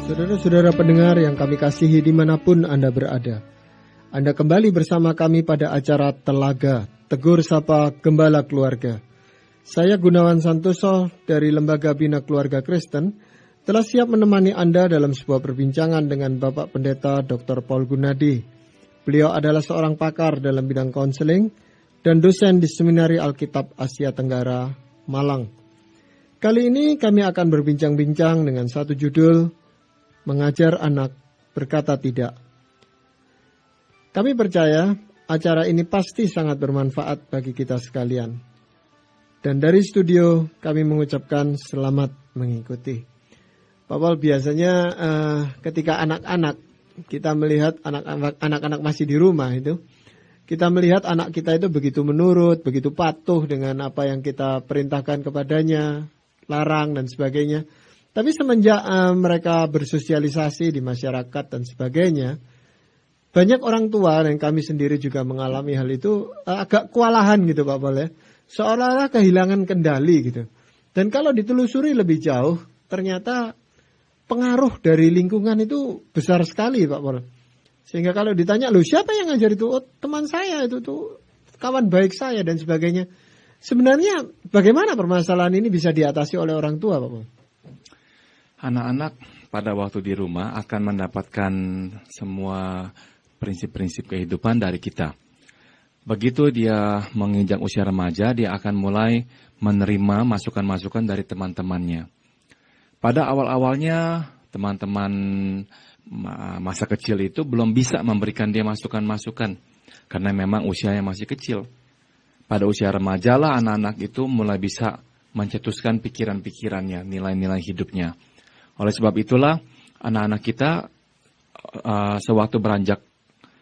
Saudara-saudara pendengar yang kami kasihi dimanapun Anda berada, Anda kembali bersama kami pada acara Telaga, Tegur Sapa Gembala Keluarga. Saya Gunawan Santoso dari Lembaga Bina Keluarga Kristen telah siap menemani Anda dalam sebuah perbincangan dengan Bapak Pendeta Dr. Paul Gunadi. Beliau adalah seorang pakar dalam bidang konseling dan dosen di Seminari Alkitab Asia Tenggara, Malang. Kali ini kami akan berbincang-bincang dengan satu judul, Mengajar Anak Berkata Tidak. Kami percaya acara ini pasti sangat bermanfaat bagi kita sekalian. Dan dari studio kami mengucapkan selamat mengikuti. Pak Paul, biasanya ketika anak-anak, kita melihat anak-anak masih di rumah itu, kita melihat anak kita itu begitu menurut, begitu patuh dengan apa yang kita perintahkan kepadanya, larang dan sebagainya. Tapi semenjak mereka bersosialisasi di masyarakat dan sebagainya, banyak orang tua dan kami sendiri juga mengalami hal itu agak kewalahan gitu Pak Paul ya. Seolah-olah kehilangan kendali gitu. Dan kalau ditelusuri lebih jauh, ternyata pengaruh dari lingkungan itu besar sekali Pak Paul. Sehingga kalau ditanya, loh siapa yang ngajar itu? Oh, teman saya itu tuh, kawan baik saya dan sebagainya. Sebenarnya bagaimana permasalahan ini bisa diatasi oleh orang tua Pak Paul? Anak-anak pada waktu di rumah akan mendapatkan semua prinsip-prinsip kehidupan dari kita. Begitu dia menginjak usia remaja, dia akan mulai menerima masukan-masukan dari teman-temannya. Pada awal-awalnya, teman-teman masa kecil itu belum bisa memberikan dia masukan-masukan, karena memang usianya masih kecil. Pada usia remaja lah anak-anak itu mulai bisa mencetuskan pikiran-pikirannya, nilai-nilai hidupnya. Oleh sebab itulah anak-anak kita sewaktu beranjak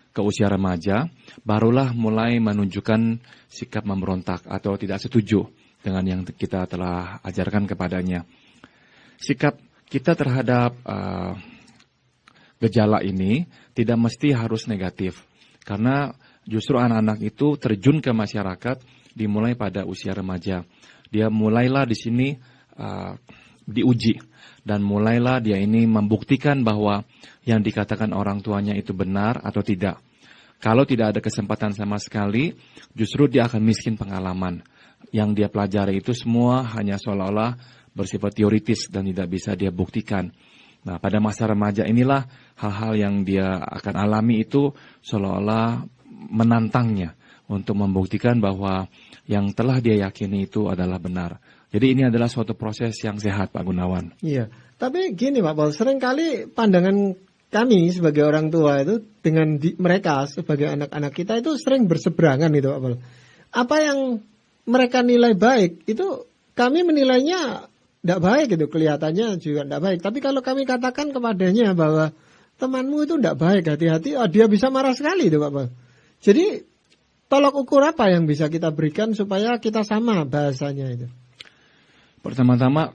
ke usia remaja, barulah mulai menunjukkan sikap memberontak atau tidak setuju dengan yang kita telah ajarkan kepadanya. Sikap kita terhadap gejala ini tidak mesti harus negatif, karena justru anak-anak itu terjun ke masyarakat dimulai pada usia remaja. Dia mulailah di sini diuji. Dan mulailah dia ini membuktikan bahwa yang dikatakan orang tuanya itu benar atau tidak. Kalau tidak ada kesempatan sama sekali, justru dia akan miskin pengalaman. Yang dia pelajari itu semua hanya seolah-olah bersifat teoritis dan tidak bisa dia buktikan. Nah, pada masa remaja inilah hal-hal yang dia akan alami itu seolah-olah menantangnya untuk membuktikan bahwa yang telah dia yakini itu adalah benar. Jadi ini adalah suatu proses yang sehat Pak Gunawan. Iya, tapi gini Pak Paul, seringkali pandangan kami sebagai orang tua itu dengan mereka sebagai anak-anak kita itu sering berseberangan gitu Pak Paul. Apa yang mereka nilai baik itu kami menilainya tidak baik gitu, kelihatannya juga tidak baik. Tapi kalau kami katakan kepadanya bahwa temanmu itu tidak baik, hati-hati, dia bisa marah sekali itu Pak Paul. Jadi tolak ukur apa yang bisa kita berikan supaya kita sama bahasanya itu? Pertama-tama,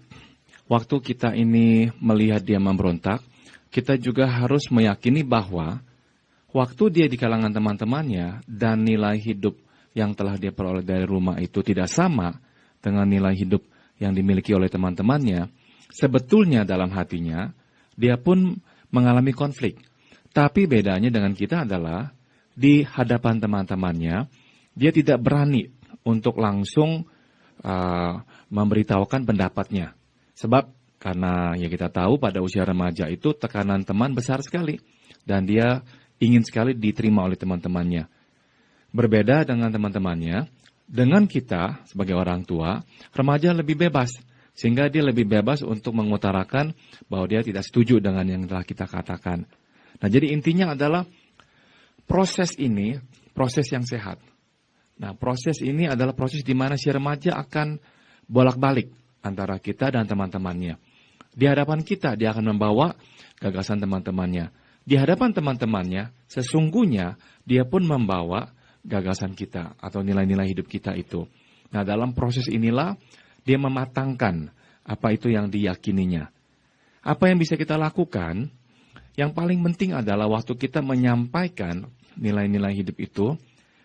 waktu kita ini melihat dia memberontak, kita juga harus meyakini bahwa waktu dia di kalangan teman-temannya dan nilai hidup yang telah dia peroleh dari rumah itu tidak sama dengan nilai hidup yang dimiliki oleh teman-temannya, sebetulnya dalam hatinya dia pun mengalami konflik. Tapi bedanya dengan kita adalah di hadapan teman-temannya, dia tidak berani untuk langsung memberitahukan pendapatnya. Sebab karena ya kita tahu pada usia remaja itu tekanan teman besar sekali. Dan dia ingin sekali diterima oleh teman-temannya. Berbeda dengan teman-temannya, dengan kita sebagai orang tua, remaja lebih bebas. Sehingga dia lebih bebas untuk mengutarakan bahwa dia tidak setuju dengan yang telah kita katakan. Nah jadi intinya adalah proses ini, proses yang sehat. Nah, proses ini adalah proses di mana si remaja akan bolak-balik antara kita dan teman-temannya. Di hadapan kita, dia akan membawa gagasan teman-temannya. Di hadapan teman-temannya, sesungguhnya dia pun membawa gagasan kita atau nilai-nilai hidup kita itu. Nah, dalam proses inilah dia mematangkan apa itu yang diyakininya. Apa yang bisa kita lakukan? Yang paling penting adalah waktu kita menyampaikan nilai-nilai hidup itu,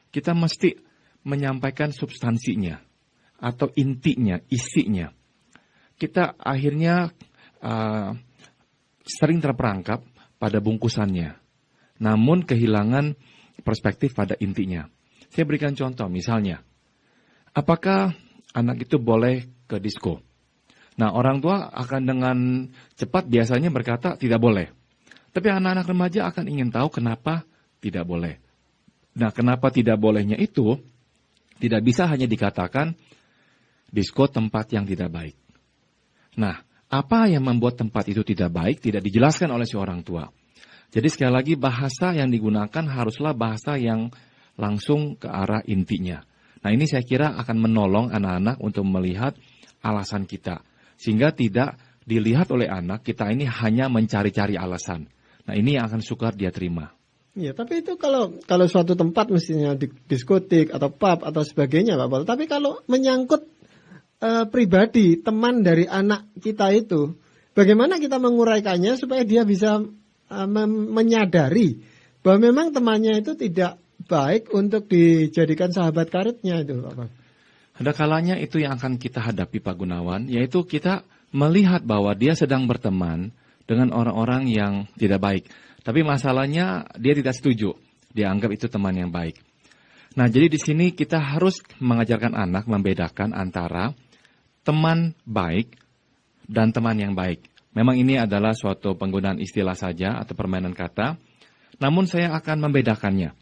kita mesti menyampaikan substansinya atau intinya, isinya. Kita akhirnya sering terperangkap pada bungkusannya, namun kehilangan perspektif pada intinya. Saya berikan contoh, misalnya, apakah anak itu boleh ke disko? Nah, orang tua akan dengan cepat biasanya berkata tidak boleh. Tapi anak-anak remaja akan ingin tahu kenapa tidak boleh. Nah, kenapa tidak bolehnya itu tidak bisa hanya dikatakan disko tempat yang tidak baik. Nah, apa yang membuat tempat itu tidak baik tidak dijelaskan oleh si orang tua. Jadi sekali lagi bahasa yang digunakan haruslah bahasa yang langsung ke arah intinya. Nah, ini saya kira akan menolong anak-anak untuk melihat alasan kita. Sehingga tidak dilihat oleh anak kita ini hanya mencari-cari alasan. Nah, ini yang akan sukar dia terima. Ya, tapi itu kalau suatu tempat mestinya diskotik atau pub atau sebagainya, Pak Pol. Tapi kalau menyangkut pribadi, teman dari anak kita itu, bagaimana kita menguraikannya supaya dia bisa menyadari bahwa memang temannya itu tidak baik untuk dijadikan sahabat karibnya itu, Pak Pol. Ada kalanya itu yang akan kita hadapi, Pak Gunawan, yaitu kita melihat bahwa dia sedang berteman dengan orang-orang yang tidak baik. Tapi masalahnya dia tidak setuju, dia anggap itu teman yang baik. Nah, jadi di sini kita harus mengajarkan anak membedakan antara teman baik dan teman yang baik. Memang ini adalah suatu penggunaan istilah saja atau permainan kata, namun saya akan membedakannya.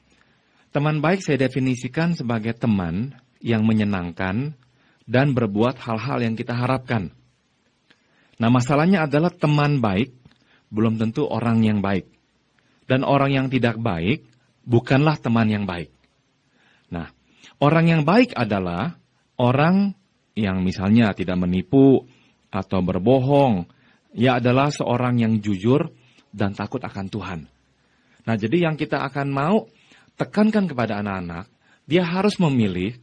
Teman baik saya definisikan sebagai teman yang menyenangkan dan berbuat hal-hal yang kita harapkan. Nah, masalahnya adalah teman baik belum tentu orang yang baik. Dan orang yang tidak baik bukanlah teman yang baik. Nah, orang yang baik adalah orang yang misalnya tidak menipu atau berbohong. Ia adalah seorang yang jujur dan takut akan Tuhan. Nah, jadi yang kita akan mau tekankan kepada anak-anak, dia harus memilih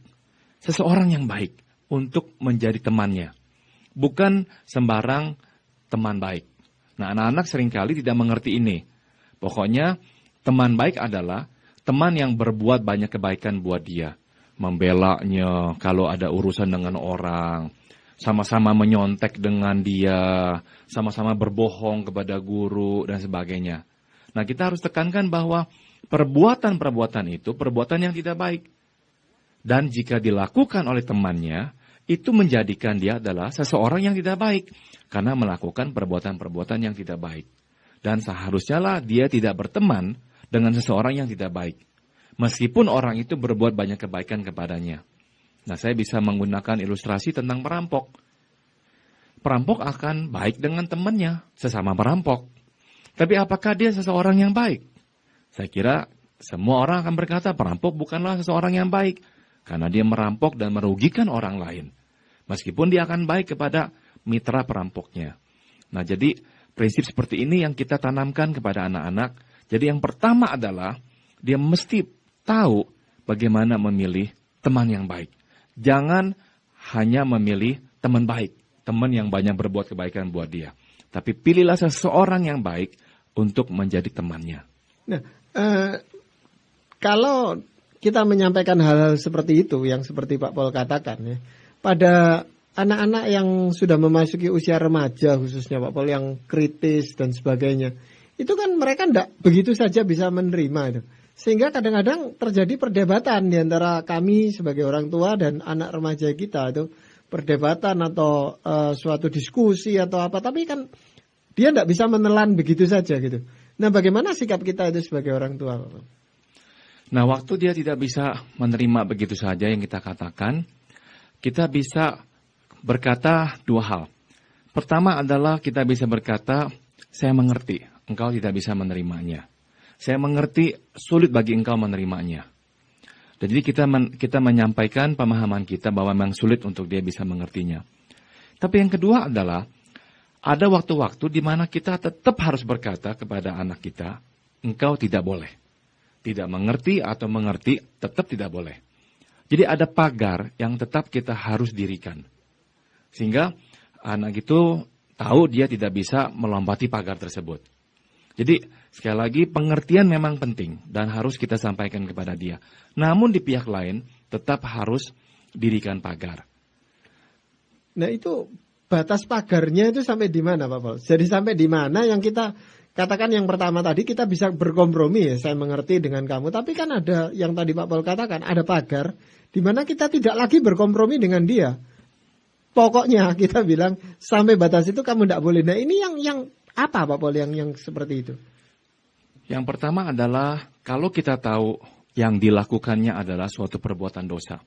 seseorang yang baik untuk menjadi temannya. Bukan sembarang teman baik. Nah, anak-anak seringkali tidak mengerti ini. Pokoknya, teman baik adalah teman yang berbuat banyak kebaikan buat dia. Membelanya kalau ada urusan dengan orang. Sama-sama menyontek dengan dia. Sama-sama berbohong kepada guru dan sebagainya. Nah, kita harus tekankan bahwa perbuatan-perbuatan itu perbuatan yang tidak baik. Dan jika dilakukan oleh temannya, itu menjadikan dia adalah seseorang yang tidak baik. Karena melakukan perbuatan-perbuatan yang tidak baik. Dan seharusnya lah dia tidak berteman dengan seseorang yang tidak baik. Meskipun orang itu berbuat banyak kebaikan kepadanya. Nah, saya bisa menggunakan ilustrasi tentang perampok. Perampok akan baik dengan temannya, sesama perampok. Tapi apakah dia seseorang yang baik? Saya kira semua orang akan berkata perampok bukanlah seseorang yang baik. Karena dia merampok dan merugikan orang lain. Meskipun dia akan baik kepada mitra perampoknya. Nah, jadi prinsip seperti ini yang kita tanamkan kepada anak-anak. Jadi yang pertama adalah dia mesti tahu bagaimana memilih teman yang baik. Jangan hanya memilih teman baik, teman yang banyak berbuat kebaikan buat dia. Tapi pilihlah seseorang yang baik untuk menjadi temannya. Nah, kalau kita menyampaikan hal-hal seperti itu, yang seperti Pak Pol katakan ya, pada anak-anak yang sudah memasuki usia remaja khususnya Pak Pol yang kritis dan sebagainya, itu kan mereka tidak begitu saja bisa menerima itu. Sehingga kadang-kadang terjadi perdebatan di antara kami sebagai orang tua dan anak remaja kita itu. Perdebatan atau suatu diskusi atau apa, tapi kan dia tidak bisa menelan begitu saja gitu. Nah, bagaimana sikap kita itu sebagai orang tua Pak Pol? Nah, waktu dia tidak bisa menerima begitu saja yang kita katakan, kita bisa berkata dua hal. Pertama adalah kita bisa berkata, saya mengerti, engkau tidak bisa menerimanya. Saya mengerti, sulit bagi engkau menerimanya. Dan jadi kita menyampaikan pemahaman kita bahwa memang sulit untuk dia bisa mengertinya. Tapi yang kedua adalah, ada waktu-waktu di mana kita tetap harus berkata kepada anak kita, engkau tidak boleh. Tidak mengerti atau mengerti, tetap tidak boleh. Jadi ada pagar yang tetap kita harus dirikan. Sehingga anak itu tahu dia tidak bisa melompati pagar tersebut. Jadi sekali lagi pengertian memang penting dan harus kita sampaikan kepada dia. Namun di pihak lain tetap harus dirikan pagar. Nah, itu batas pagarnya itu sampai di mana Pak Paul? Jadi sampai di mana yang kita katakan yang pertama tadi kita bisa berkompromi ya, saya mengerti dengan kamu. Tapi kan ada yang tadi Pak Paul katakan, ada pagar di mana kita tidak lagi berkompromi dengan dia. Pokoknya kita bilang sampai batas itu kamu tidak boleh. Nah ini yang apa Pak Paul yang seperti itu? Yang pertama adalah kalau kita tahu yang dilakukannya adalah suatu perbuatan dosa.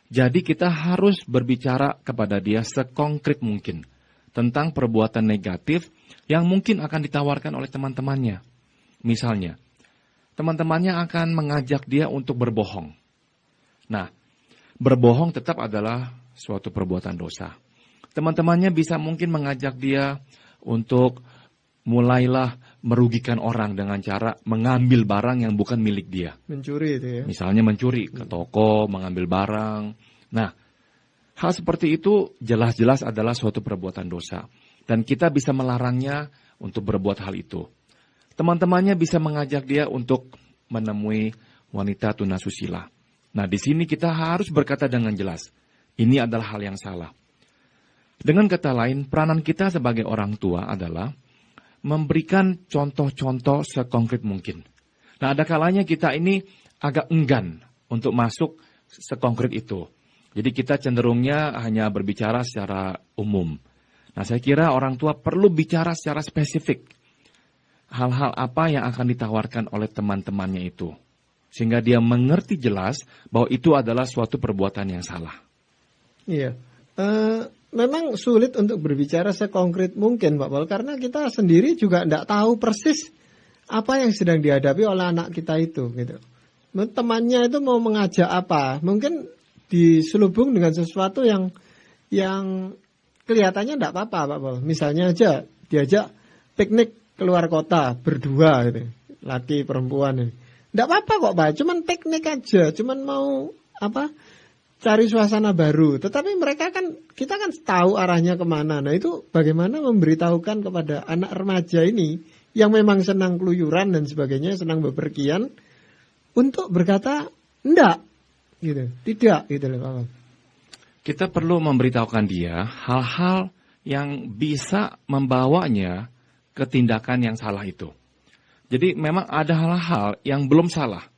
Jadi kita harus berbicara kepada dia sekonkret mungkin tentang perbuatan negatif yang mungkin akan ditawarkan oleh teman-temannya. Misalnya, teman-temannya akan mengajak dia untuk berbohong. Nah, berbohong tetap adalah suatu perbuatan dosa. Teman-temannya bisa mungkin mengajak dia untuk mulailah merugikan orang dengan cara mengambil barang yang bukan milik dia. Mencuri itu ya. Misalnya mencuri ke toko, mengambil barang. Nah, hal seperti itu jelas-jelas adalah suatu perbuatan dosa. Dan kita bisa melarangnya untuk berbuat hal itu. Teman-temannya bisa mengajak dia untuk menemui wanita tunasusila. Nah, di sini kita harus berkata dengan jelas. Ini adalah hal yang salah. Dengan kata lain, peranan kita sebagai orang tua adalah memberikan contoh-contoh sekonkret mungkin. Nah, ada kalanya kita ini agak enggan untuk masuk sekonkret itu. Jadi kita cenderungnya hanya berbicara secara umum. Nah, saya kira orang tua perlu bicara secara spesifik. Hal-hal apa yang akan ditawarkan oleh teman-temannya itu. Sehingga dia mengerti jelas bahwa itu adalah suatu perbuatan yang salah. Iya. Memang sulit untuk berbicara sekonkret mungkin Pak Paul, karena kita sendiri juga tidak tahu persis apa yang sedang dihadapi oleh anak kita itu gitu. Temannya itu mau mengajak apa, mungkin diselubung dengan sesuatu yang kelihatannya tidak apa-apa Pak Paul. Misalnya aja diajak piknik keluar kota berdua gitu, laki perempuan ini. Tidak apa-apa kok Pak, cuman piknik aja, cuman mau cari suasana baru. Tetapi mereka kita kan tahu arahnya kemana. Nah itu bagaimana memberitahukan kepada anak remaja ini yang memang senang keluyuran dan sebagainya, senang bepergian, untuk berkata enggak, gitu, tidak, gitu loh Pak. Kita perlu memberitahukan dia hal-hal yang bisa membawanya ke tindakan yang salah itu. Jadi memang ada hal-hal yang belum salah,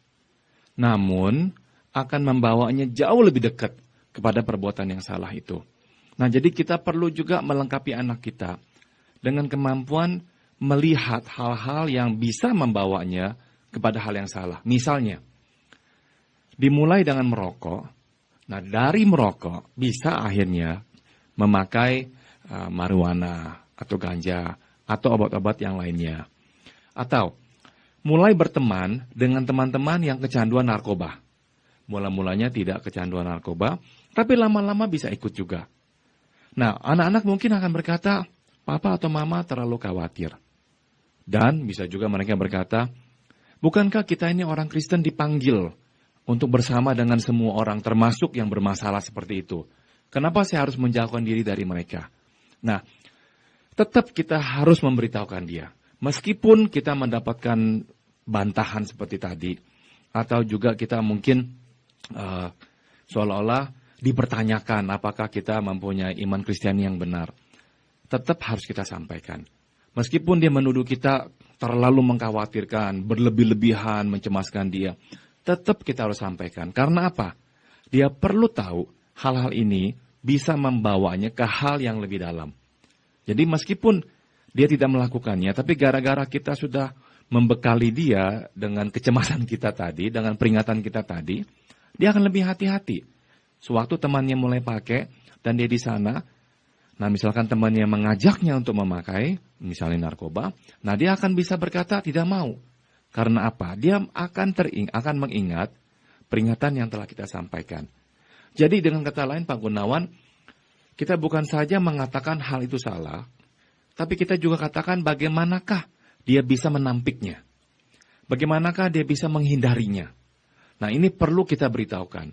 namun akan membawanya jauh lebih dekat kepada perbuatan yang salah itu. Nah, jadi kita perlu juga melengkapi anak kita dengan kemampuan melihat hal-hal yang bisa membawanya kepada hal yang salah. Misalnya, dimulai dengan merokok. Nah, dari merokok bisa akhirnya memakai marijuana atau ganja atau obat-obat yang lainnya. Atau mulai berteman dengan teman-teman yang kecanduan narkoba. Mula-mulanya tidak kecanduan narkoba, tapi lama-lama bisa ikut juga. Nah, anak-anak mungkin akan berkata, papa atau mama terlalu khawatir. Dan bisa juga mereka berkata, bukankah kita ini orang Kristen dipanggil untuk bersama dengan semua orang, termasuk yang bermasalah seperti itu? Kenapa saya harus menjauhkan diri dari mereka? Nah, tetap kita harus memberitahukan dia. Meskipun kita mendapatkan bantahan seperti tadi, atau juga kita mungkin seolah-olah dipertanyakan apakah kita mempunyai iman Kristiani yang benar. Tetap harus kita sampaikan. Meskipun dia menuduh kita terlalu mengkhawatirkan, berlebih-lebihan, mencemaskan dia, tetap kita harus sampaikan. Karena apa? Dia perlu tahu hal-hal ini bisa membawanya ke hal yang lebih dalam. Jadi meskipun dia tidak melakukannya, tapi gara-gara kita sudah membekali dia dengan kecemasan kita tadi, dengan peringatan kita tadi, dia akan lebih hati-hati. Sewaktu temannya mulai pakai dan dia di sana, nah misalkan temannya mengajaknya untuk memakai, misalnya narkoba, nah dia akan bisa berkata tidak mau. Karena apa? Dia akan mengingat peringatan yang telah kita sampaikan. Jadi dengan kata lain Pak Gunawan, kita bukan saja mengatakan hal itu salah, tapi kita juga katakan bagaimanakah dia bisa menampiknya. Bagaimanakah dia bisa menghindarinya. Nah ini perlu kita beritahukan.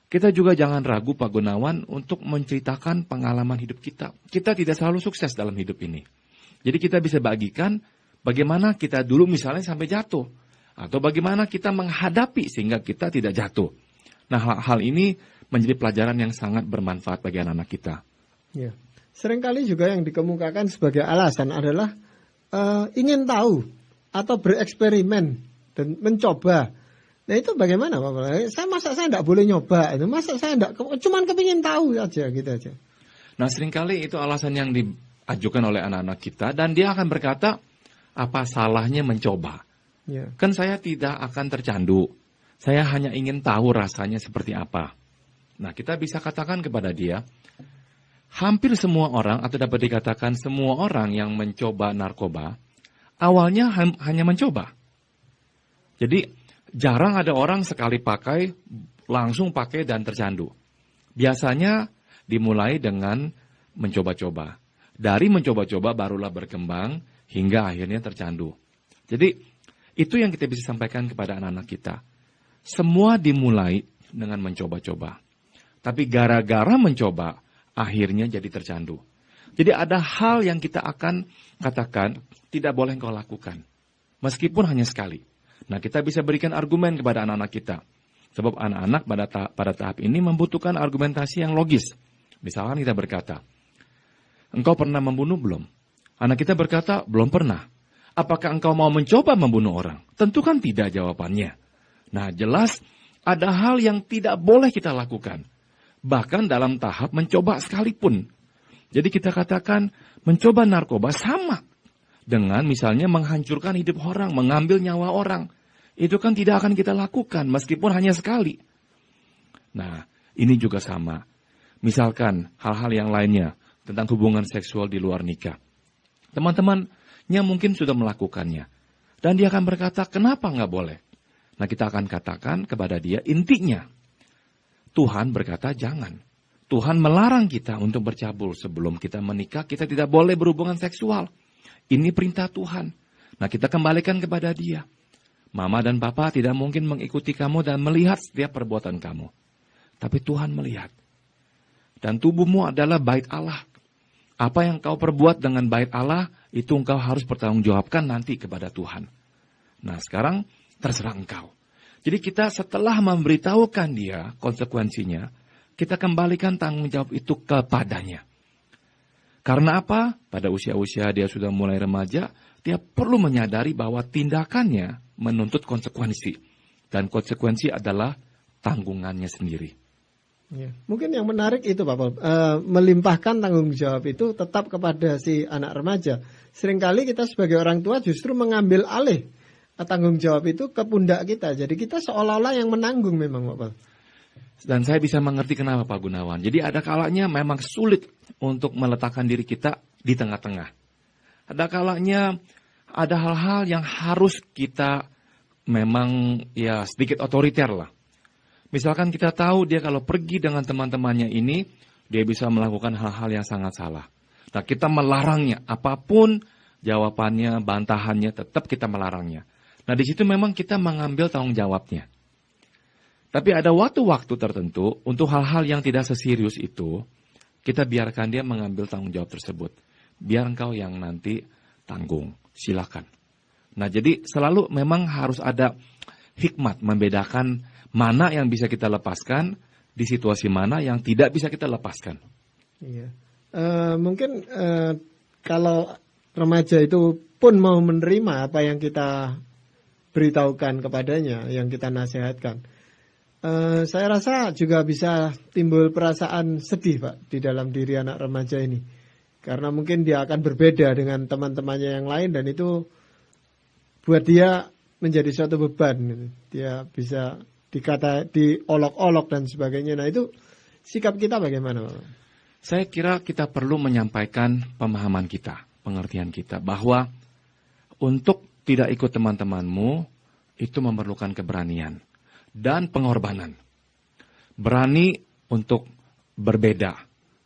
Kita juga jangan ragu Pak Gunawan untuk menceritakan pengalaman hidup kita. Kita tidak selalu sukses dalam hidup ini. Jadi kita bisa bagikan bagaimana kita dulu misalnya sampai jatuh. Atau bagaimana kita menghadapi sehingga kita tidak jatuh. Nah hal ini menjadi pelajaran yang sangat bermanfaat bagi anak-anak kita. Ya. seringkali juga yang dikemukakan sebagai alasan adalah ingin tahu atau bereksperimen dan mencoba. Nah itu bagaimana Pak? Saya tidak boleh nyoba itu. Masa saya tidak, cuman kepingin tahu aja gitu aja. Nah seringkali itu alasan yang diajukan oleh anak-anak kita dan dia akan berkata, apa salahnya mencoba? Ya. Kan saya tidak akan tercandu. Saya hanya ingin tahu rasanya seperti apa. Nah kita bisa katakan kepada dia, hampir semua orang atau dapat dikatakan semua orang yang mencoba narkoba, awalnya hanya mencoba. Jadi jarang ada orang sekali pakai, langsung pakai dan tercandu. Biasanya dimulai dengan mencoba-coba. Dari mencoba-coba barulah berkembang hingga akhirnya tercandu. Jadi itu yang kita bisa sampaikan kepada anak-anak kita. Semua dimulai dengan mencoba-coba. Tapi gara-gara mencoba, akhirnya jadi tercandu. Jadi ada hal yang kita akan katakan tidak boleh engkau lakukan. Meskipun hanya sekali. Nah kita bisa berikan argumen kepada anak-anak kita. Sebab anak-anak pada tahap ini membutuhkan argumentasi yang logis. Misalkan kita berkata, engkau pernah membunuh belum? Anak kita berkata, belum pernah. Apakah engkau mau mencoba membunuh orang? Tentu kan tidak jawabannya. Nah jelas ada hal yang tidak boleh kita lakukan. Bahkan dalam tahap mencoba sekalipun. Jadi kita katakan mencoba narkoba sama. Dengan misalnya menghancurkan hidup orang, mengambil nyawa orang. Itu kan tidak akan kita lakukan meskipun hanya sekali. Nah ini juga sama. Misalkan hal-hal yang lainnya tentang hubungan seksual di luar nikah. Teman-temannya mungkin sudah melakukannya. Dan dia akan berkata, kenapa nggak boleh? Nah kita akan katakan kepada dia, intinya Tuhan berkata jangan. Tuhan melarang kita untuk bercabul sebelum kita menikah, kita tidak boleh berhubungan seksual. Ini perintah Tuhan. Nah kita kembalikan kepada dia. Mama dan papa tidak mungkin mengikuti kamu dan melihat setiap perbuatan kamu. Tapi Tuhan melihat. Dan tubuhmu adalah bait Allah. Apa yang kau perbuat dengan bait Allah, itu engkau harus bertanggungjawabkan nanti kepada Tuhan. Nah sekarang terserah engkau. Jadi kita setelah memberitahukan dia konsekuensinya, kita kembalikan tanggung jawab itu kepadanya. Karena apa? Pada usia-usia dia sudah mulai remaja, dia perlu menyadari bahwa tindakannya menuntut konsekuensi. Dan konsekuensi adalah tanggungannya sendiri. Ya. Mungkin yang menarik itu Pak Paul, melimpahkan tanggung jawab itu tetap kepada si anak remaja. Seringkali kita sebagai orang tua justru mengambil alih tanggung jawab itu ke pundak kita. Jadi kita seolah-olah yang menanggung memang Pak Paul. Dan saya bisa mengerti kenapa Pak Gunawan. Jadi ada kalanya memang sulit untuk meletakkan diri kita di tengah-tengah. Ada kalanya ada hal-hal yang harus kita memang ya sedikit otoriter lah. Misalkan kita tahu dia kalau pergi dengan teman-temannya ini, dia bisa melakukan hal-hal yang sangat salah. Nah kita melarangnya, apapun jawabannya, bantahannya, tetap kita melarangnya. Nah di situ memang kita mengambil tanggung jawabnya. Tapi ada waktu-waktu tertentu, untuk hal-hal yang tidak seserius itu, kita biarkan dia mengambil tanggung jawab tersebut. Biar engkau yang nanti tanggung, silakan. Nah jadi selalu memang harus ada hikmat membedakan mana yang bisa kita lepaskan, di situasi mana yang tidak bisa kita lepaskan. Iya. Mungkin kalau remaja itu pun mau menerima apa yang kita beritahukan kepadanya, yang kita nasihatkan, saya rasa juga bisa timbul perasaan sedih Pak di dalam diri anak remaja ini. Karena mungkin dia akan berbeda dengan teman-temannya yang lain dan itu buat dia menjadi suatu beban. Dia bisa diolok-olok dan sebagainya. Nah itu sikap kita bagaimana Pak? Saya kira kita perlu menyampaikan pemahaman kita, pengertian kita, bahwa untuk tidak ikut teman-temanmu itu memerlukan keberanian dan pengorbanan. Berani untuk berbeda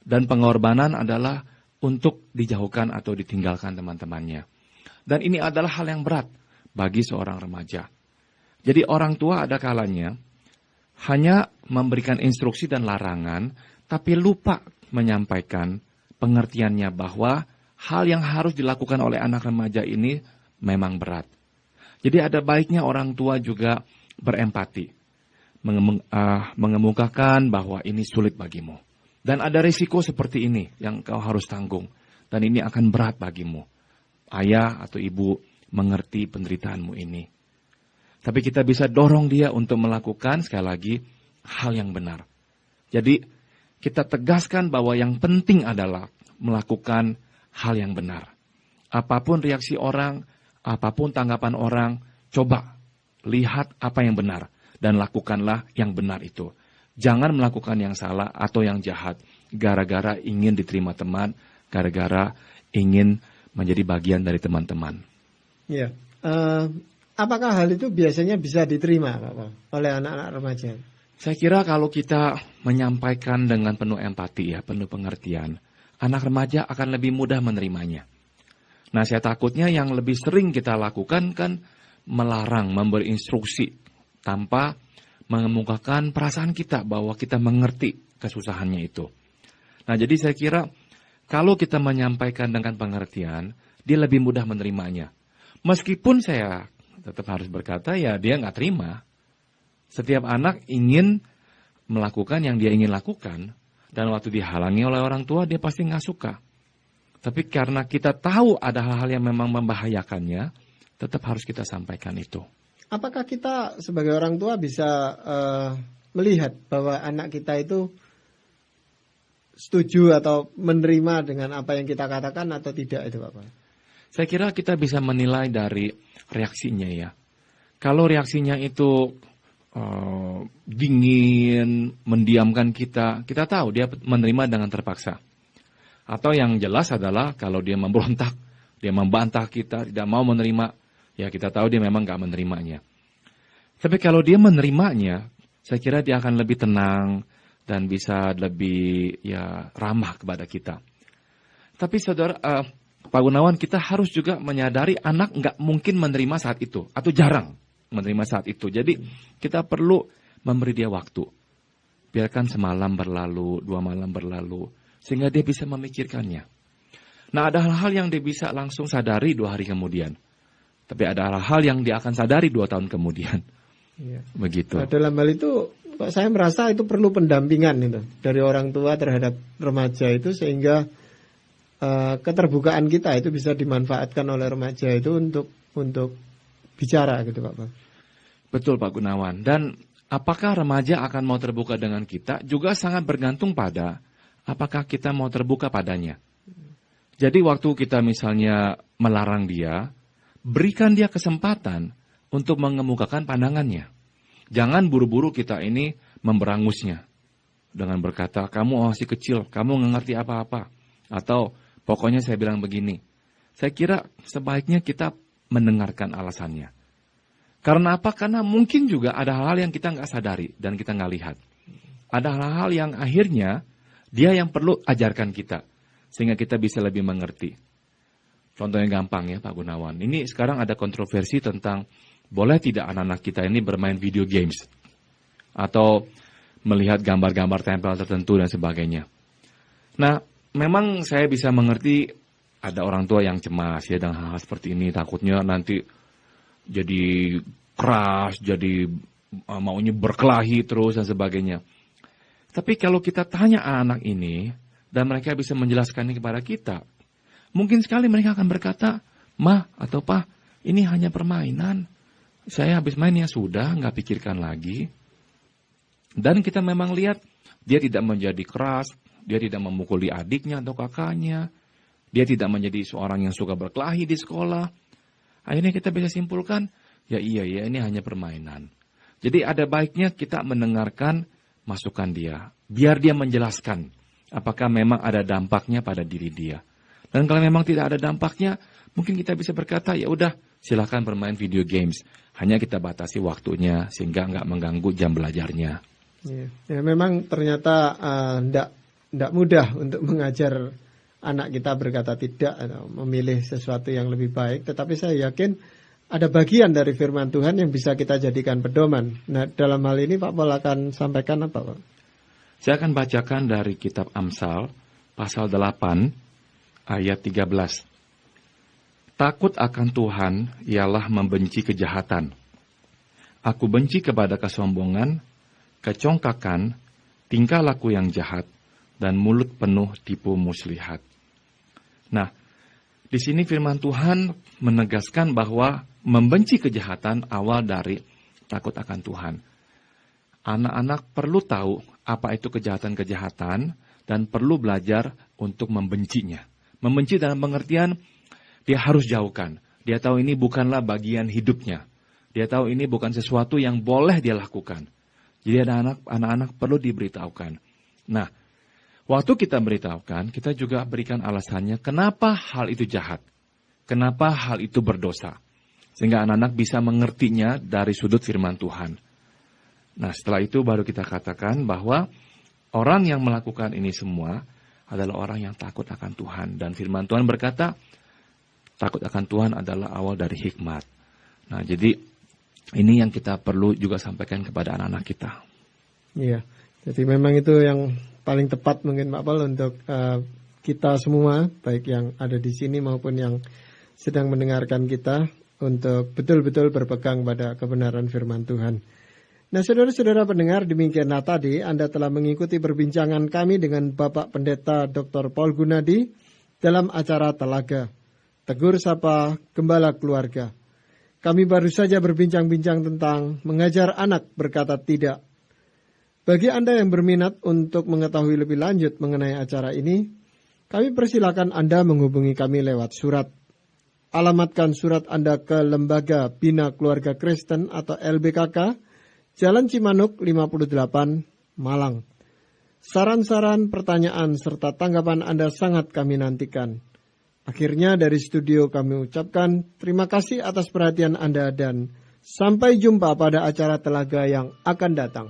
dan pengorbanan adalah untuk dijauhkan atau ditinggalkan teman-temannya. Dan ini adalah hal yang berat bagi seorang remaja. Jadi orang tua ada kalanya hanya memberikan instruksi dan larangan, tapi lupa menyampaikan pengertiannya bahwa hal yang harus dilakukan oleh anak remaja ini memang berat. Jadi ada baiknya orang tua juga berempati, mengemukakan bahwa ini sulit bagimu. Dan ada risiko seperti ini yang kau harus tanggung. Dan ini akan berat bagimu. Ayah atau ibu mengerti penderitaanmu ini. Tapi kita bisa dorong dia untuk melakukan sekali lagi hal yang benar. Jadi kita tegaskan bahwa yang penting adalah melakukan hal yang benar. Apapun reaksi orang, apapun tanggapan orang, coba lihat apa yang benar. Dan lakukanlah yang benar itu. Jangan melakukan yang salah atau yang jahat. Gara-gara ingin diterima teman, gara-gara ingin menjadi bagian dari teman-teman. Ya, apakah hal itu biasanya bisa diterima Pak, oleh anak-anak remaja? Saya kira kalau kita menyampaikan dengan penuh empati, penuh pengertian, anak remaja akan lebih mudah menerimanya. Nah, saya takutnya yang lebih sering kita lakukan kan melarang, memberi instruksi tanpa mengemukakan perasaan kita bahwa kita mengerti kesusahannya itu. Nah, jadi saya kira kalau kita menyampaikan dengan pengertian, dia lebih mudah menerimanya. Meskipun saya tetap harus berkata, ya dia nggak terima. Setiap anak ingin melakukan yang dia ingin lakukan, dan waktu dihalangi oleh orang tua, dia pasti nggak suka. Tapi karena kita tahu ada hal-hal yang memang membahayakannya, tetap harus kita sampaikan itu. Apakah kita sebagai orang tua bisa melihat bahwa anak kita itu setuju atau menerima dengan apa yang kita katakan atau tidak itu Pak? Saya kira kita bisa menilai dari reaksinya ya. Kalau reaksinya itu dingin, mendiamkan kita tahu dia menerima dengan terpaksa. Atau yang jelas adalah kalau dia memberontak, dia membantah kita, tidak mau menerima, ya kita tahu dia memang nggak menerimanya. Tapi kalau dia menerimanya, saya kira dia akan lebih tenang dan bisa lebih ramah kepada kita. Tapi saudara, Pak Gunawan, kita harus juga menyadari anak nggak mungkin menerima saat itu atau jarang menerima saat itu. Jadi kita perlu memberi dia waktu. Biarkan semalam berlalu, 2 malam berlalu, sehingga dia bisa memikirkannya. Nah, ada hal-hal yang dia bisa langsung sadari 2 hari kemudian. Tapi ada hal-hal yang dia akan sadari 2 tahun kemudian. Ya. Begitu. Nah, dalam hal itu, saya merasa itu perlu pendampingan itu dari orang tua terhadap remaja itu sehingga keterbukaan kita itu bisa dimanfaatkan oleh remaja itu untuk bicara gitu Pak. Betul Pak Gunawan. Dan apakah remaja akan mau terbuka dengan kita juga sangat bergantung pada apakah kita mau terbuka padanya. Jadi waktu kita misalnya melarang dia, berikan dia kesempatan untuk mengemukakan pandangannya. Jangan buru-buru kita ini memberangusnya dengan berkata, kamu masih kecil, kamu nggak ngerti apa-apa. Atau pokoknya saya bilang begini. Saya kira sebaiknya kita mendengarkan alasannya. Karena apa? Karena mungkin juga ada hal-hal yang kita nggak sadari dan kita nggak lihat. Ada hal-hal yang akhirnya dia yang perlu ajarkan kita. Sehingga kita bisa lebih mengerti. Contohnya gampang ya Pak Gunawan. Ini sekarang ada kontroversi tentang boleh tidak anak-anak kita ini bermain video games. Atau melihat gambar-gambar tempel tertentu dan sebagainya. Nah, memang saya bisa mengerti ada orang tua yang cemas ya dengan hal-hal seperti ini. Takutnya nanti jadi keras, jadi maunya berkelahi terus dan sebagainya. Tapi kalau kita tanya anak ini, dan mereka bisa menjelaskan ini kepada kita, mungkin sekali mereka akan berkata, Ma atau Pa, ini hanya permainan. Saya habis main ya sudah, nggak pikirkan lagi. Dan kita memang lihat, dia tidak menjadi keras, dia tidak memukuli adiknya atau kakaknya, dia tidak menjadi seorang yang suka berkelahi di sekolah. Akhirnya kita bisa simpulkan, ya iya ini hanya permainan. Jadi ada baiknya kita mendengarkan masukan dia, biar dia menjelaskan apakah memang ada dampaknya pada diri dia. Dan kalau memang tidak ada dampaknya, mungkin kita bisa berkata, ya udah silakan bermain video games. Hanya kita batasi waktunya sehingga nggak mengganggu jam belajarnya. Ya memang ternyata tidak mudah untuk mengajar anak kita berkata tidak atau memilih sesuatu yang lebih baik. Tetapi saya yakin ada bagian dari firman Tuhan yang bisa kita jadikan pedoman. Nah, dalam hal ini Pak Paul akan sampaikan apa Pak? Saya akan bacakan dari kitab Amsal, pasal 8, ayat 13. Takut akan Tuhan ialah membenci kejahatan. Aku benci kepada kesombongan, kecongkakan, tingkah laku yang jahat, dan mulut penuh tipu muslihat. Nah, di sini firman Tuhan menegaskan bahwa membenci kejahatan awal dari takut akan Tuhan. Anak-anak perlu tahu apa itu kejahatan-kejahatan dan perlu belajar untuk membencinya. Membenci dalam pengertian dia harus jauhkan. Dia tahu ini bukanlah bagian hidupnya. Dia tahu ini bukan sesuatu yang boleh dia lakukan. Jadi anak-anak perlu diberitahukan. Nah, waktu kita beritahukan, kita juga berikan alasannya kenapa hal itu jahat. Kenapa hal itu berdosa. Sehingga anak-anak bisa mengertinya dari sudut firman Tuhan. Nah, setelah itu baru kita katakan bahwa orang yang melakukan ini semua adalah orang yang takut akan Tuhan. Dan firman Tuhan berkata, takut akan Tuhan adalah awal dari hikmat. Nah, jadi ini yang kita perlu juga sampaikan kepada anak-anak kita. Iya, jadi memang itu yang paling tepat mungkin Pak Paul untuk kita semua, baik yang ada di sini maupun yang sedang mendengarkan kita, untuk betul-betul berpegang pada kebenaran firman Tuhan. Nah, saudara-saudara pendengar, demikianlah tadi Anda telah mengikuti perbincangan kami dengan Bapak Pendeta Dr. Paul Gunadi dalam acara Telaga, Tegur Sapa Gembala Keluarga. Kami baru saja berbincang-bincang tentang mengajar anak berkata tidak. Bagi Anda yang berminat untuk mengetahui lebih lanjut mengenai acara ini, kami persilakan Anda menghubungi kami lewat surat. Alamatkan surat Anda ke Lembaga Bina Keluarga Kristen atau LBKK, Jalan Cimanuk 58, Malang. Saran-saran, pertanyaan, serta tanggapan Anda sangat kami nantikan. Akhirnya dari studio kami ucapkan terima kasih atas perhatian Anda dan sampai jumpa pada acara Telaga yang akan datang.